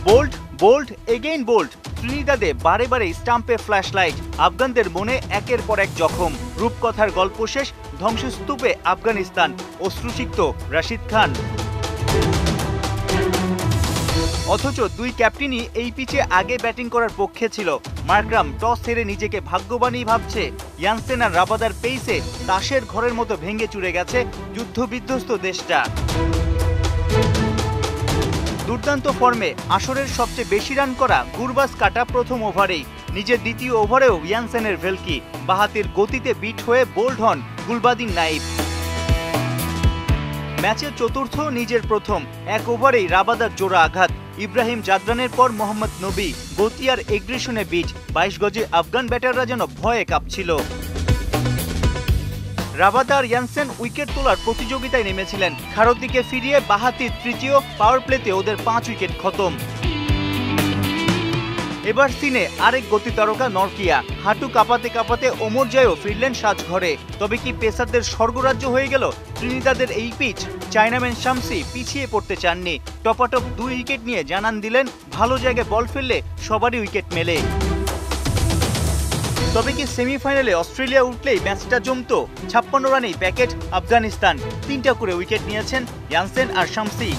Bold bowled again bowled. ত্রিনিদাদে বারে বারে স্টাম্পে ফ্ল্যাশলাইট, আফগানদের মনে একের পর এক জখম। রূপকথার গল্প শেষ, ধ্বংসস্তূপে আফগানিস্তান, অশ্রুসিক্ত রাশিদ খান। অথচ দুই ক্যাপ্টেনই এই পিচে আগে ব্যাটিং করার পক্ষে ছিল। মার্করাম টস হেরে নিজেকে ভাগ্যবানই ভাবছে। ইয়ানসেন আর রাবাদার পেইসে তাসের ঘরের মতো ভেঙে চুরে গেছে যুদ্ধবিধ্বস্ত দেশটা। দুর্দান্ত ফর্মে আসরের সবচেয়ে বেশি রান করা গুরবাজ কাটা প্রথম ওভারেই। নিজের দ্বিতীয় ওভারেও ইয়ানসেনের ভেলকি, বাহাতির গতিতে বিট হয়ে বোল্ড হন গুলবাদিন নাইব। ম্যাচের চতুর্থ, নিজের প্রথম, এক ওভারেই রাবাদার জোড়া আঘাত। ইব্রাহিম জাদরানের পর মোহাম্মদ নবী, গতি আর এগ্রেশনে বিট। 22 গজে আফগান ব্যাটাররা যেন ভয়ে কাঁপছিল। রাবাদা আর ইয়ানসেন উইকেট তোলার প্রতিযোগিতায় নেমেছিলেন। খারতিকে ফিরিয়ে বাহাতির তৃতীয়, পাওয়ার প্লেতে ওদের 5 উইকেট খতম। এবার সিনে আরেক গতি তারকা নরকিয়া। হাঁটু কাঁপাতে কাঁপাতে ওমর জয়ও ফিরলেন সাজঘরে। তবে কি পেসারদের স্বর্গরাজ্য হয়ে গেল ত্রিনিদাদের এই পিচ? চায়নাম্যান শামসি পিছিয়ে পড়তে চাননি। টপাটপ 2 উইকেট নিয়ে জানান দিলেন, ভালো জায়গায় বল ফেললে সবারই উইকেট মেলে। তবে কি সেমিফাইনালে অস্ট্রেলিয়া উঠলেই ম্যাচটা জমতো? 56 রানেই প্যাকেট আফগানিস্তান। 3টা করে উইকেট নিয়েছেন ইয়ানসেন আর শামসি।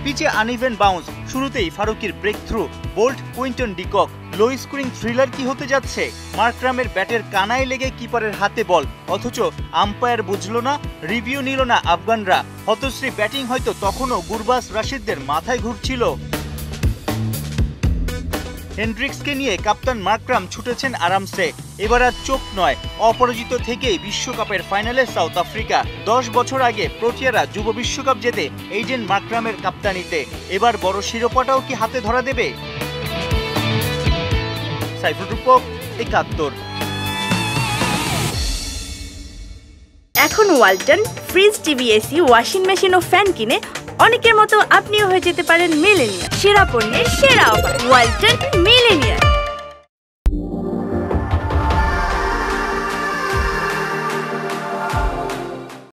পিচে আনইভেন বাউন্স, শুরুতেই ফারুকির breakthrough, bowled Quinton de Kock. Low scoring thriller কি হতে যাচ্ছে? মার্করামের ব্যাটের কানায় লেগে কিপারের হাতে বল, অথচ আম্পায়ার বুঝলো না, রিভিউ নিল না আফগানরা। হতশ্রী ব্যাটিং হয়তো তখনও গুরবাজ রাশিদদের মাথায় ঘুরছিল। হেন্ড্রিক্সকে নিয়ে কাপ্তান মার্করাম ছুটেছেন আরামসে। এবার আর চোখ নয়, অপরাজিত থেকেই বিশ্বকাপের ফাইনালে সাউথ আফ্রিকা। 10 বছর আগে প্রোটিয়ারা যুব বিশ্বকাপ জেতে এইডেন মার্করামের কাপ্তানিতে। এবার বড় শিরোপাটাও কি হাতে ধরা দেবে? সাইফুল রূপক, 71। এখন Walton fridge, TV, AC, washing machine ও ফ্যান কিনে অনেকের মতো আপনিও হয়ে যেতে পারেন মিলেনিয়া। সেরা পণ্যের সেরা অফার, ওয়ালটন মিলেনিয়া।